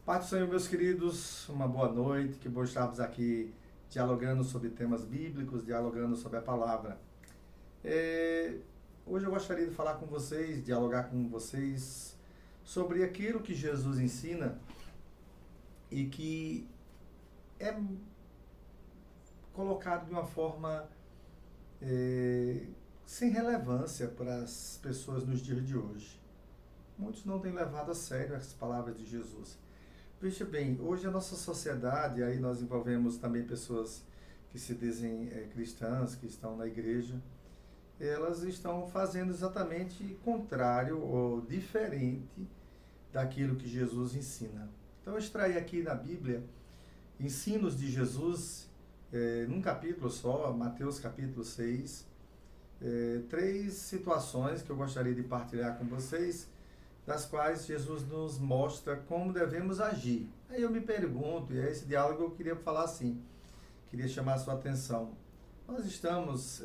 Pai do Senhor, meus queridos, uma boa noite, que bom estarmos aqui dialogando sobre temas bíblicos, dialogando sobre a palavra. Hoje eu gostaria de falar com vocês, dialogar com vocês sobre aquilo que Jesus ensina e que é colocado de uma forma sem relevância para as pessoas nos dias de hoje. Muitos não têm levado a sério as palavras de Jesus. Veja bem, hoje a nossa sociedade, aí nós envolvemos também pessoas que se dizem cristãs, que estão na igreja, elas estão fazendo exatamente contrário ou diferente daquilo que Jesus ensina. Então eu extraí aqui na Bíblia ensinos de Jesus, num capítulo só, Mateus capítulo 6, 3 situações que eu gostaria de partilhar com vocês, das quais Jesus nos mostra como devemos agir. Aí eu me pergunto, e é esse diálogo que eu queria falar assim, queria chamar a sua atenção. Nós estamos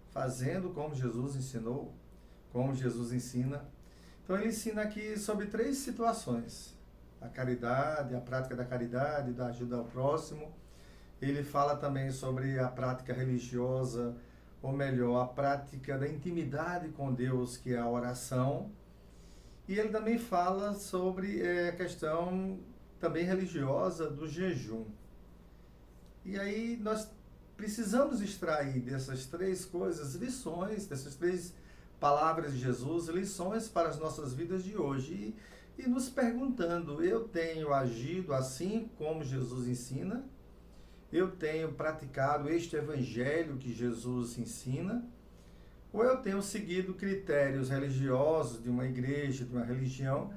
fazendo como Jesus ensinou, como Jesus ensina. Então ele ensina aqui sobre 3 situações. A caridade, a prática da caridade, da ajuda ao próximo. Ele fala também sobre a prática religiosa, ou melhor, a prática da intimidade com Deus, que é a oração. E ele também fala sobre a questão também religiosa do jejum. E aí nós precisamos extrair dessas 3 coisas lições, dessas 3 palavras de Jesus, lições para as nossas vidas de hoje. E nos perguntando, eu tenho agido assim como Jesus ensina? Eu tenho praticado este evangelho que Jesus ensina? Ou eu tenho seguido critérios religiosos de uma igreja, de uma religião,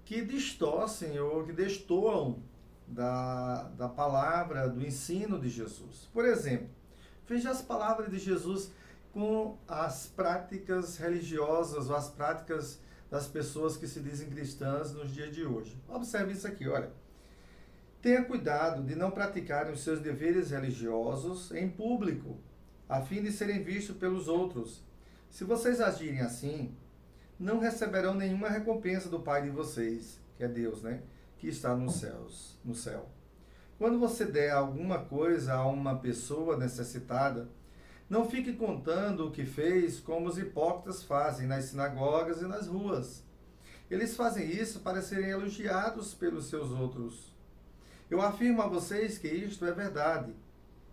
que distorcem ou que destoam da palavra, do ensino de Jesus? Por exemplo, veja as palavras de Jesus com as práticas religiosas ou as práticas das pessoas que se dizem cristãs nos dias de hoje. Observe isso aqui, olha. Tenha cuidado de não praticarem os seus deveres religiosos em público, a fim de serem vistos pelos outros. Se vocês agirem assim, não receberão nenhuma recompensa do Pai de vocês, que é Deus, né? Que está nos céus, no céu. Quando você der alguma coisa a uma pessoa necessitada, não fique contando o que fez como os hipócritas fazem nas sinagogas e nas ruas. Eles fazem isso para serem elogiados pelos seus outros. Eu afirmo a vocês que isto é verdade.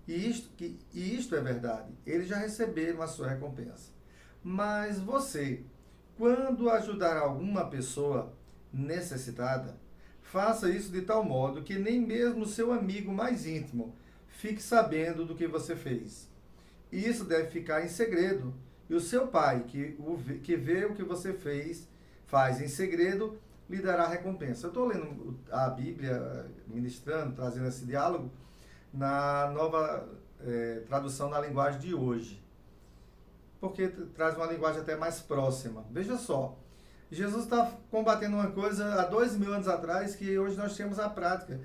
E isto é verdade. Eles já receberam a sua recompensa. Mas você, quando ajudar alguma pessoa necessitada, faça isso de tal modo que nem mesmo seu amigo mais íntimo fique sabendo do que você fez. E isso deve ficar em segredo. E o seu pai, que vê o que você faz em segredo, lhe dará recompensa. Eu estou lendo a Bíblia, ministrando, trazendo esse diálogo, na nova tradução na linguagem de hoje, porque traz uma linguagem até mais próxima. Veja só, Jesus está combatendo uma coisa há 2000 anos atrás que hoje nós temos a prática.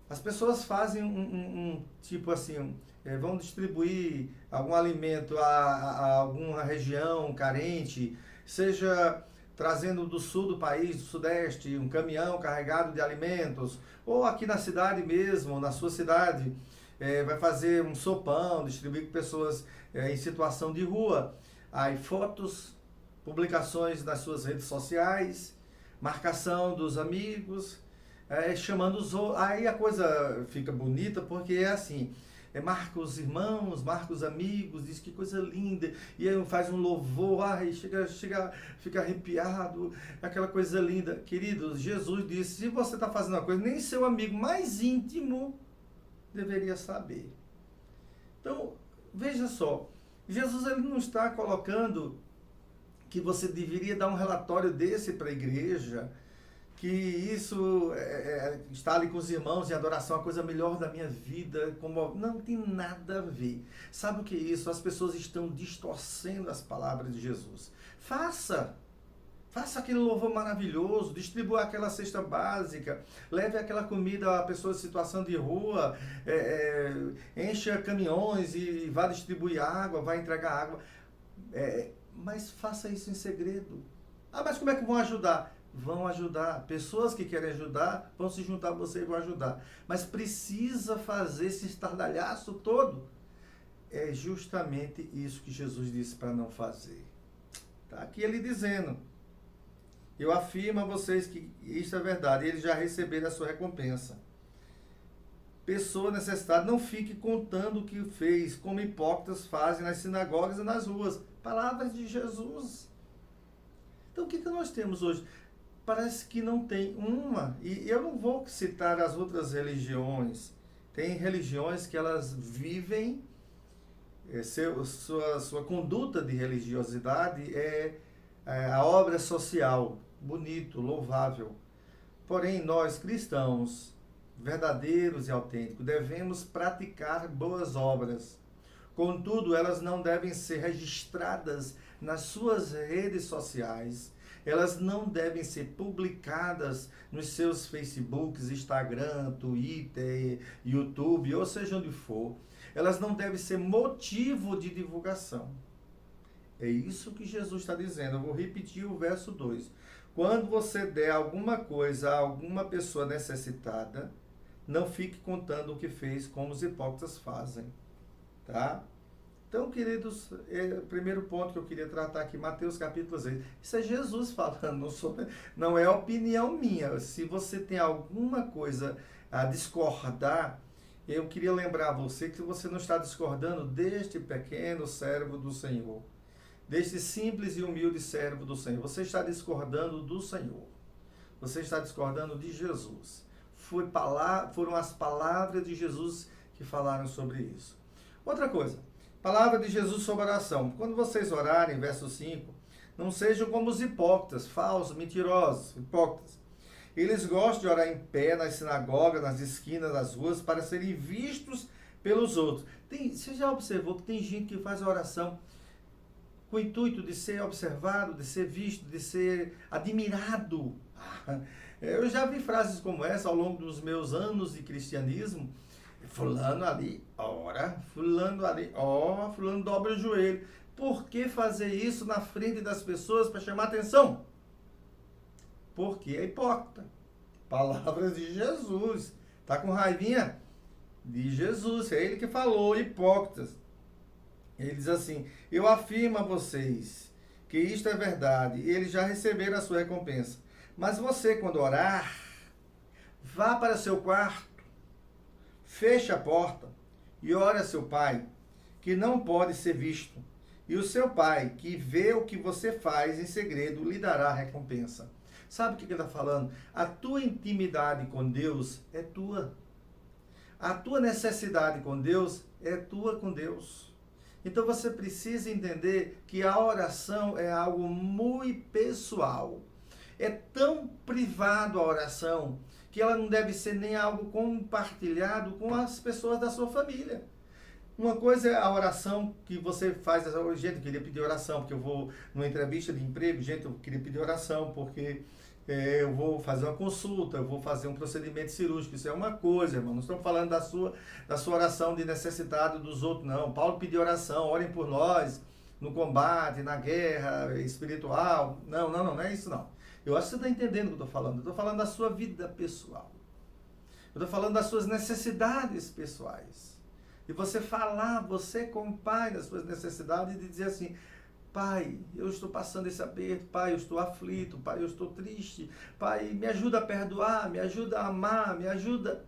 As pessoas fazem tipo assim, vão distribuir algum alimento a alguma região carente, seja trazendo do sul do país, do sudeste, um caminhão carregado de alimentos, ou aqui na cidade mesmo, na sua cidade, vai fazer um sopão, distribuir com pessoas em situação de rua. Aí fotos, publicações nas suas redes sociais, marcação dos amigos, chamando os outros. Aí a coisa fica bonita porque é assim, marca os irmãos, marca os amigos, diz que coisa linda, e aí faz um louvor, fica arrepiado, aquela coisa linda. Queridos, Jesus disse, se você está fazendo uma coisa, nem seu amigo mais íntimo deveria saber. Então, veja só, Jesus ele não está colocando que você deveria dar um relatório desse para a igreja, que isso estar ali com os irmãos em adoração é a coisa melhor da minha vida. Não tem nada a ver. Sabe o que é isso? As pessoas estão distorcendo as palavras de Jesus. Faça aquele louvor maravilhoso, distribua aquela cesta básica, leve aquela comida a pessoas em situação de rua, encha caminhões e vá distribuir água, vá entregar água. Mas faça isso em segredo. Mas como é que vão ajudar? vão ajudar. Pessoas que querem ajudar vão se juntar a você e vão ajudar. Mas precisa fazer esse estardalhaço todo. É justamente isso que Jesus disse para não fazer. Está aqui ele dizendo: eu afirmo a vocês que isso é verdade. Eles já receberam a sua recompensa. Pessoa necessitada, não fique contando o que fez, como hipócritas fazem nas sinagogas e nas ruas. Palavras de Jesus. Então, o que nós temos hoje? Parece que não tem uma, e eu não vou citar as outras religiões. Tem religiões que elas vivem, sua conduta de religiosidade é a obra social, bonito, louvável. Porém, nós cristãos, verdadeiros e autênticos, devemos praticar boas obras. Contudo, elas não devem ser registradas nas suas redes sociais. Elas não devem ser publicadas nos seus Facebooks, Instagram, Twitter, YouTube, ou seja onde for. Elas não devem ser motivo de divulgação. É isso que Jesus está dizendo. Eu vou repetir o verso 2. Quando você der alguma coisa a alguma pessoa necessitada, não fique contando o que fez, como os hipócritas fazem. Tá? Então, queridos, o primeiro ponto que eu queria tratar aqui, Mateus capítulo 6. Isso é Jesus falando, não é opinião minha. Se você tem alguma coisa a discordar, eu queria lembrar você que você não está discordando deste pequeno servo do Senhor, deste simples e humilde servo do Senhor. Você está discordando do Senhor. Você está discordando de Jesus. Foram as palavras de Jesus que falaram sobre isso. Outra coisa, palavra de Jesus sobre oração. Quando vocês orarem, verso 5, não sejam como os hipócritas, falsos, mentirosos, hipócritas. Eles gostam de orar em pé nas sinagogas, nas esquinas das ruas, para serem vistos pelos outros. Você já observou que tem gente que faz a oração com o intuito de ser observado, de ser visto, de ser admirado? Eu já vi frases como essa ao longo dos meus anos de cristianismo. Fulano ali ora, fulano ali ora, fulano dobra o joelho. Por que fazer isso na frente das pessoas para chamar atenção? Porque é hipócrita. Palavras de Jesus. Tá com raivinha? De Jesus. É ele que falou, hipócritas. Ele diz assim: eu afirmo a vocês que isto é verdade. Eles já receberam a sua recompensa. Mas você, quando orar, vá para seu quarto, feche a porta e ore a seu pai, que não pode ser visto. E o seu pai, que vê o que você faz em segredo, lhe dará a recompensa. Sabe o que ele está falando? A tua intimidade com Deus é tua. A tua necessidade com Deus é tua com Deus. Então você precisa entender que a oração é algo muito pessoal. É tão privado a oração que ela não deve ser nem algo compartilhado com as pessoas da sua família. Uma coisa é a oração que você faz. Gente, eu queria pedir oração porque eu vou numa entrevista de emprego. Gente, eu queria pedir oração porque eu vou fazer uma consulta, eu vou fazer um procedimento cirúrgico. Isso é uma coisa, irmão. Não estamos falando da sua oração de necessidade dos outros, não. Paulo pediu oração, orem por nós no combate, na guerra espiritual. Não é isso não. Eu acho que você está entendendo o que eu estou falando. Eu estou falando da sua vida pessoal. Eu estou falando das suas necessidades pessoais. E você falar, você como pai, das suas necessidades, e dizer assim: pai, eu estou passando esse aperto, pai, eu estou aflito, pai, eu estou triste, pai, me ajuda a perdoar, me ajuda a amar, me ajuda.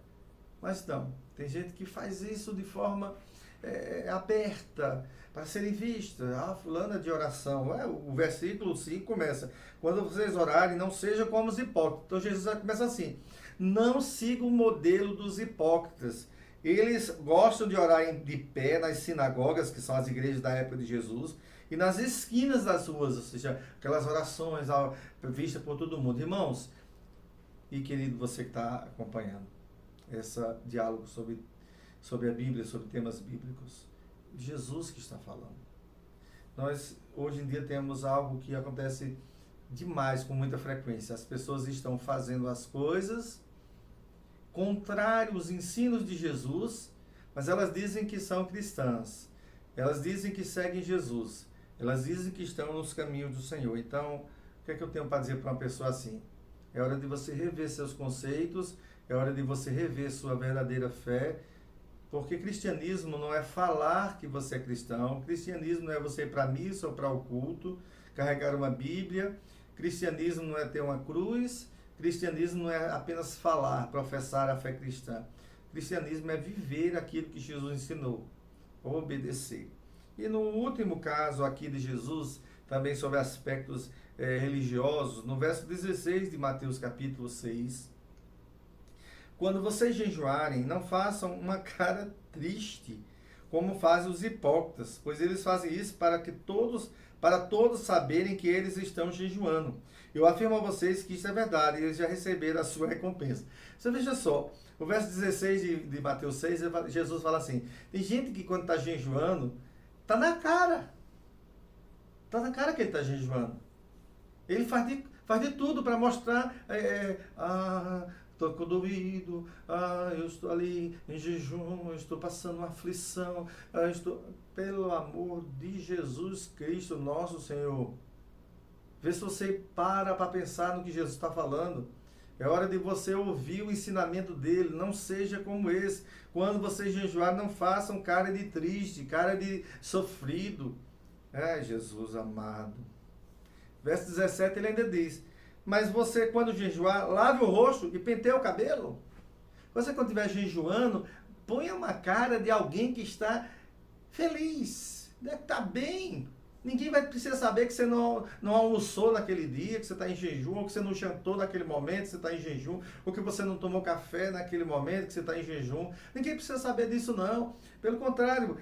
Mas não, tem gente que faz isso de forma aberta, para serem vistas. Fulana de oração. O versículo 5 começa: quando vocês orarem, não sejam como os hipócritas. Então Jesus começa assim: não siga o modelo dos hipócritas. Eles gostam de orar de pé nas sinagogas, que são as igrejas da época de Jesus, e nas esquinas das ruas, ou seja, aquelas orações vistas por todo mundo. Irmãos, e querido, você que está acompanhando esse diálogo sobre a Bíblia, sobre temas bíblicos, Jesus que está falando. Nós, hoje em dia, temos algo que acontece demais, com muita frequência. As pessoas estão fazendo as coisas contrário aos ensinos de Jesus, mas elas dizem que são cristãs. Elas dizem que seguem Jesus. Elas dizem que estão nos caminhos do Senhor. Então, o que é que eu tenho para dizer para uma pessoa assim? é hora de você rever seus conceitos, é hora de você rever sua verdadeira fé, porque cristianismo não é falar que você é cristão, cristianismo não é você ir para a missa ou para o culto, carregar uma Bíblia, cristianismo não é ter uma cruz, cristianismo não é apenas falar, professar a fé cristã. Cristianismo é viver aquilo que Jesus ensinou, obedecer. E no último caso aqui de Jesus, também sobre aspectos religiosos, no verso 16 de Mateus capítulo 6, quando vocês jejuarem, não façam uma cara triste, como fazem os hipócritas, pois eles fazem isso para todos saberem que eles estão jejuando. Eu afirmo a vocês que isso é verdade, eles já receberam a sua recompensa. Você veja só, o verso 16 de Mateus 6, Jesus fala assim, tem gente que quando está jejuando, está na cara que ele está jejuando. Ele faz de tudo para mostrar, estou doído, eu estou ali em jejum, eu estou passando uma aflição, pelo amor de Jesus Cristo, nosso Senhor. Vê se você para pensar no que Jesus está falando. É hora de você ouvir o ensinamento dele, não seja como esse. Quando você jejuar, não façam cara de triste, cara de sofrido. Jesus amado. Verso 17 ele ainda diz, mas você quando jejuar, lave o rosto e penteie o cabelo. Você quando estiver jejuando, ponha uma cara de alguém que está feliz, está bem. Ninguém vai precisar saber que você não almoçou naquele dia, que você está em jejum, ou que você não jantou naquele momento, que você está em jejum, ou que você não tomou café naquele momento, que você está em jejum. Ninguém precisa saber disso, não. Pelo contrário,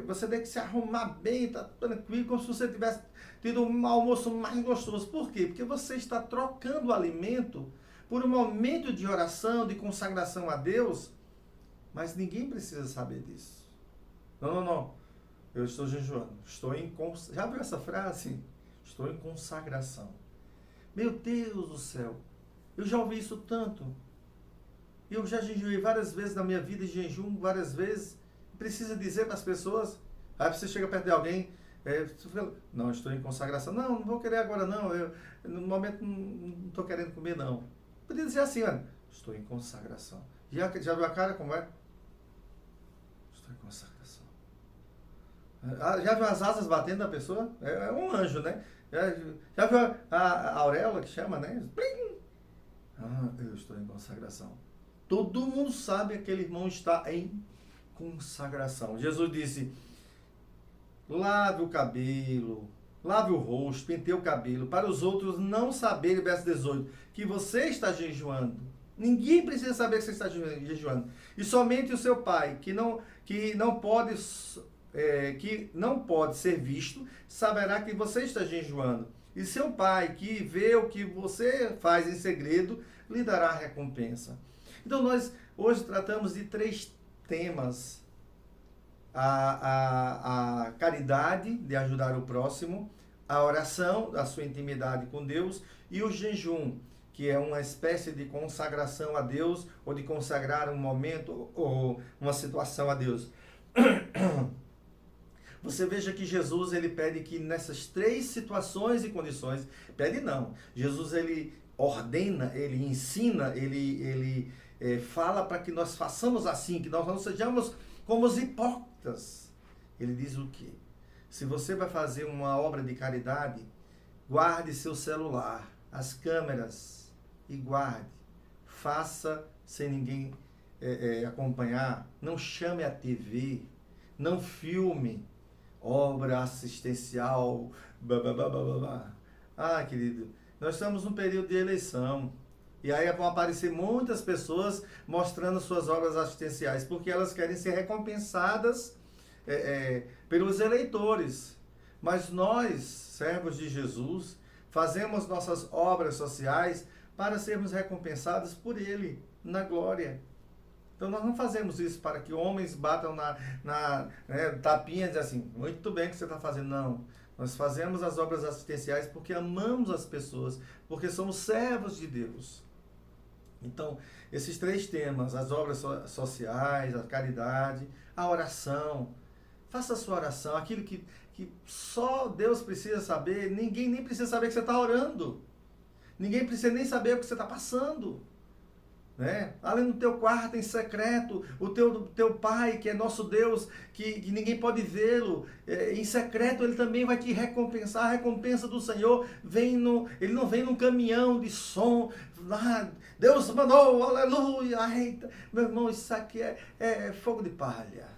você tem que se arrumar bem, está tranquilo, como se você tivesse tido um almoço mais gostoso. Por quê? Porque você está trocando o alimento por um momento de oração, de consagração a Deus, mas ninguém precisa saber disso. Não. Eu estou jejuando. Já viu essa frase? Estou em consagração. Meu Deus do céu. Eu já ouvi isso tanto. Eu já jejuei várias vezes na minha vida, jejum várias vezes. Precisa dizer para as pessoas. Aí você chega perto de alguém. Você fala, não, estou em consagração. Não vou querer agora não. No momento não estou querendo comer não. Podia dizer assim, olha. Estou em consagração. Já viu a cara como é? Estou em consagração. Já viu as asas batendo na pessoa? É um anjo, né? Já viu a auréola que chama, né? Eu estou em consagração. Todo mundo sabe que aquele irmão está em consagração. Jesus disse, lave o cabelo, lave o rosto, penteie o cabelo, para os outros não saberem, verso 18, que você está jejuando. Ninguém precisa saber que você está jejuando. E somente o seu pai, que não pode ser visto, saberá que você está jejuando. E seu pai, que vê o que você faz em segredo, lhe dará a recompensa. Então nós hoje tratamos de 3 temas. A caridade, de ajudar o próximo, a oração, a sua intimidade com Deus, e o jejum, que é uma espécie de consagração a Deus, ou de consagrar um momento ou uma situação a Deus. Você veja que Jesus ele pede que nessas 3 situações e condições, pede não, Jesus ele ordena, ele ensina, ele fala para que nós façamos assim, que nós não sejamos como os hipócritas. Ele diz o quê? Se você vai fazer uma obra de caridade, guarde seu celular, as câmeras e guarde. Faça sem ninguém acompanhar, não chame a TV, não filme, obra assistencial, querido, nós estamos num período de eleição, e aí vão aparecer muitas pessoas mostrando suas obras assistenciais, porque elas querem ser recompensadas pelos eleitores, mas nós, servos de Jesus, fazemos nossas obras sociais para sermos recompensados por Ele, na glória. Então nós não fazemos isso para que homens batam na tapinha e dizem assim, muito bem que você está fazendo. Não, nós fazemos as obras assistenciais porque amamos as pessoas, porque somos servos de Deus. Então, esses 3 temas, as obras sociais, a caridade, a oração, faça a sua oração, aquilo que só Deus precisa saber, ninguém nem precisa saber que você está orando. Ninguém precisa nem saber o que você está passando. Né? Ali no teu quarto, em secreto, o teu Pai, que é nosso Deus, que ninguém pode vê-lo, em secreto Ele também vai te recompensar. A recompensa do Senhor Ele não vem num caminhão de som, Deus mandou, aleluia, eita. Meu irmão, isso aqui é fogo de palha.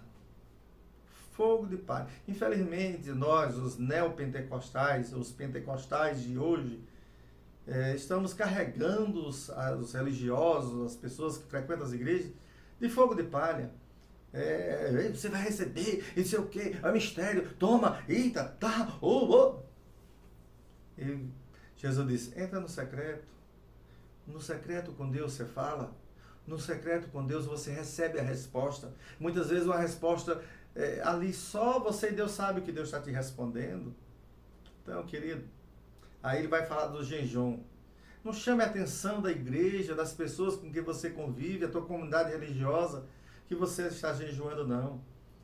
Fogo de palha. Infelizmente, nós, os neopentecostais, os pentecostais de hoje, estamos carregando os religiosos, as pessoas que frequentam as igrejas, de fogo de palha. Você vai receber, e sei o quê, é mistério, toma, eita, tá, E Jesus disse, entra no secreto com Deus você fala, no secreto com Deus você recebe a resposta. Muitas vezes uma resposta, ali só você e Deus sabe o que Deus está te respondendo. Então, querido, aí ele vai falar do jejum. Não chame a atenção da igreja, das pessoas com quem você convive, a tua comunidade religiosa, que você está jejuando, não.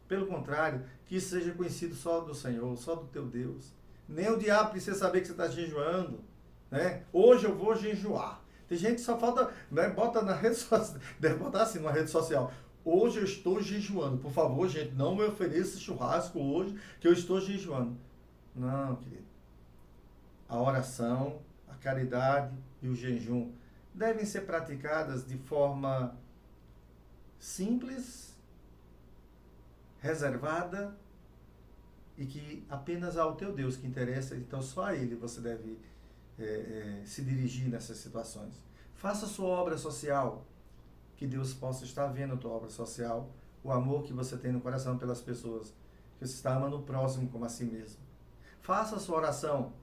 Pelo contrário, que isso seja conhecido só do Senhor, só do teu Deus. Nem o diabo precisa saber que você está jejuando. Né? Hoje eu vou jejuar. Tem gente que só falta, né, bota na rede social, deve botar assim numa rede social. Hoje eu estou jejuando. Por favor, gente, não me ofereça churrasco hoje, que eu estou jejuando. Não, querido. A oração, a caridade e o jejum devem ser praticadas de forma simples, reservada e que apenas ao teu Deus que interessa, então só a Ele você deve se dirigir nessas situações. Faça a sua obra social, que Deus possa estar vendo a tua obra social, o amor que você tem no coração pelas pessoas, que você está amando o próximo como a si mesmo. Faça a sua oração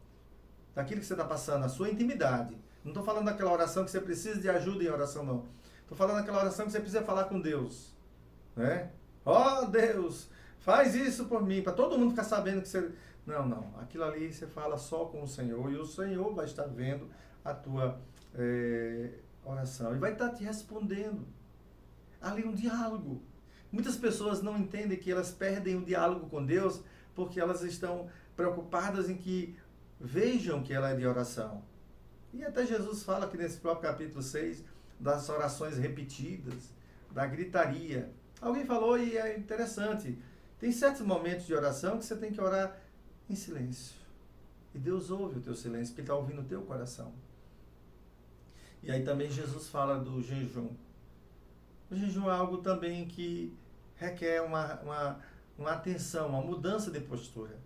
daquilo que você está passando, a sua intimidade. Não estou falando daquela oração que você precisa de ajuda em oração, não. Estou falando daquela oração que você precisa falar com Deus. Né? Ó Deus, faz isso por mim, para todo mundo ficar sabendo que você... Não. Aquilo ali você fala só com o Senhor e o Senhor vai estar vendo a tua oração e vai estar te respondendo. Ali um diálogo. Muitas pessoas não entendem que elas perdem o diálogo com Deus porque elas estão preocupadas em que vejam que ela é de oração. E até Jesus fala aqui nesse próprio capítulo 6 das orações repetidas, da gritaria. Alguém falou e é interessante. Tem certos momentos de oração que você tem que orar em silêncio. E Deus ouve o teu silêncio, porque Ele está ouvindo o teu coração. E aí também Jesus fala do jejum. O jejum é algo também que requer uma atenção, uma mudança de postura.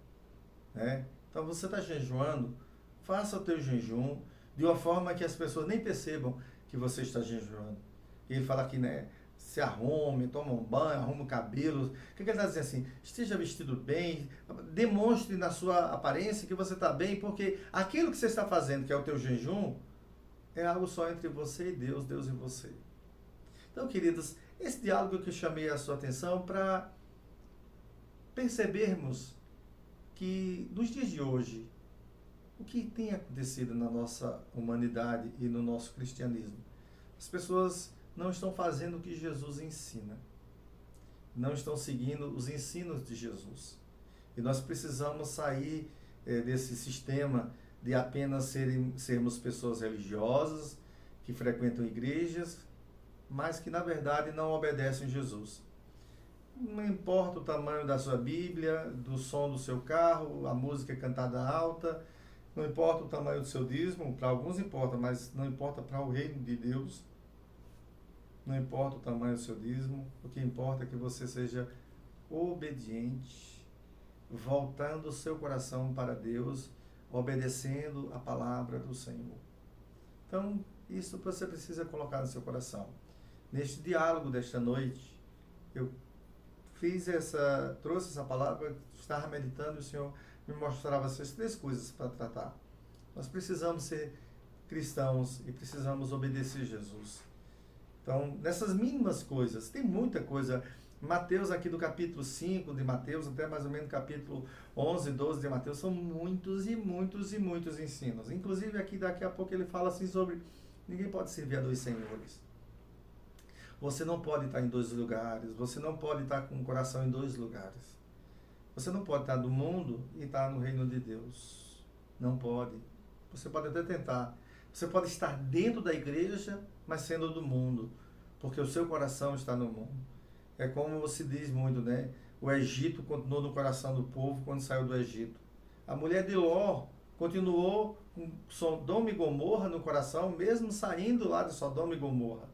Né? Então você está jejuando, faça o teu jejum de uma forma que as pessoas nem percebam que você está jejuando. E ele fala aqui, né? Se arrume, toma um banho, arruma o cabelo. O que ele está dizendo assim? Esteja vestido bem, demonstre na sua aparência que você está bem, porque aquilo que você está fazendo, que é o teu jejum, é algo só entre você e Deus, Deus e você. Então, queridos, esse diálogo que eu chamei a sua atenção para percebermos que nos dias de hoje, o que tem acontecido na nossa humanidade e no nosso cristianismo? As pessoas não estão fazendo o que Jesus ensina. Não estão seguindo os ensinos de Jesus. E nós precisamos sair desse sistema de apenas sermos pessoas religiosas, que frequentam igrejas, mas que na verdade não obedecem Jesus. Não importa o tamanho da sua Bíblia, do som do seu carro, a música cantada alta, não importa o tamanho do seu dízimo, para alguns importa, mas não importa para o reino de Deus. Não importa o tamanho do seu dízimo, o que importa é que você seja obediente, voltando o seu coração para Deus, obedecendo a palavra do Senhor. Então, isso você precisa colocar no seu coração. Neste diálogo desta noite, eu trouxe essa palavra, estava meditando e o Senhor me mostrava essas três coisas para tratar. Nós precisamos ser cristãos e precisamos obedecer Jesus. Então, nessas mínimas coisas, tem muita coisa. Mateus, aqui do capítulo 5 de Mateus, até mais ou menos capítulo 11, 12 de Mateus, são muitos e muitos e muitos ensinos. Inclusive, aqui daqui a pouco ele fala assim sobre ninguém pode servir a dois senhores. Você não pode estar em dois lugares, você não pode estar com o coração em dois lugares. Você não pode estar no mundo e estar no reino de Deus. Não pode. Você pode até tentar. Você pode estar dentro da igreja, mas sendo do mundo, porque o seu coração está no mundo. É como se diz muito, né? O Egito continuou no coração do povo quando saiu do Egito. A mulher de Ló continuou com Sodoma e Gomorra no coração, mesmo saindo lá de Sodoma e Gomorra.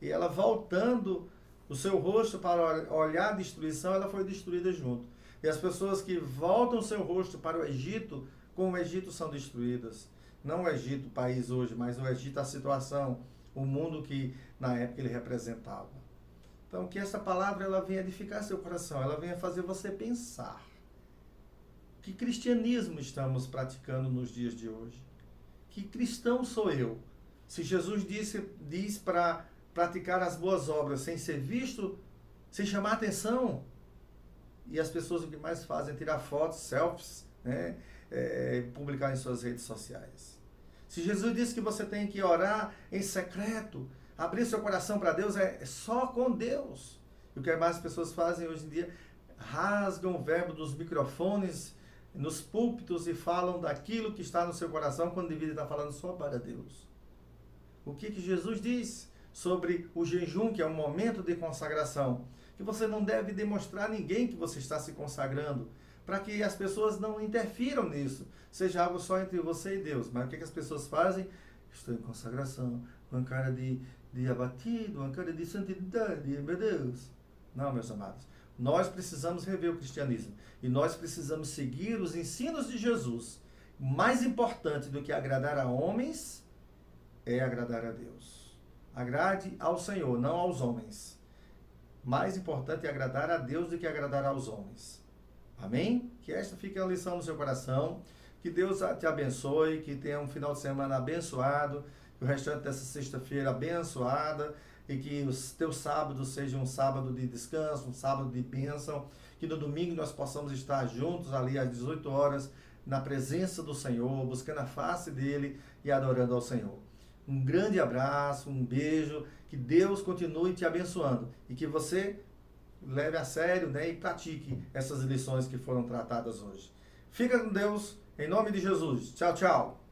E ela voltando o seu rosto para olhar a destruição, ela foi destruída junto. E as pessoas que voltam o seu rosto para o Egito, com o Egito são destruídas. Não o Egito, o país hoje, mas o Egito, a situação, o mundo que na época ele representava. Então, que essa palavra ela venha edificar seu coração, ela venha fazer você pensar. Que cristianismo estamos praticando nos dias de hoje? Que cristão sou eu? Se Jesus diz para praticar as boas obras sem ser visto, sem chamar atenção, e as pessoas o que mais fazem é tirar fotos, selfies, né? Publicar em suas redes sociais. Se Jesus disse que você tem que orar em secreto, abrir seu coração para Deus, é só com Deus. E o que mais as pessoas fazem hoje em dia? Rasgam o verbo dos microfones nos púlpitos e falam daquilo que está no seu coração quando deveria estar falando só para Deus. O que Jesus diz sobre o jejum, que é um momento de consagração? Que você não deve demonstrar a ninguém que você está se consagrando, para que as pessoas não interfiram nisso, seja algo só entre você e Deus. Mas o que as pessoas fazem? Estou em consagração, uma cara de abatido, uma cara de santidade, meu Deus. Não, meus amados. Nós precisamos rever o cristianismo e nós precisamos seguir os ensinos de Jesus. Mais importante do que agradar a homens é agradar a Deus. Agrade ao Senhor, não aos homens. Mais importante é agradar a Deus do que agradar aos homens. Amém? Que esta fique a lição no seu coração. Que Deus te abençoe, que tenha um final de semana abençoado, que o restante dessa sexta-feira abençoada, e que os teus sábados sejam um sábado de descanso, um sábado de bênção, que no domingo nós possamos estar juntos ali às 18 horas, na presença do Senhor, buscando a face dele e adorando ao Senhor. Um grande abraço, um beijo, que Deus continue te abençoando e que você leve a sério, né, e pratique essas lições que foram tratadas hoje. Fica com Deus, em nome de Jesus. Tchau, tchau.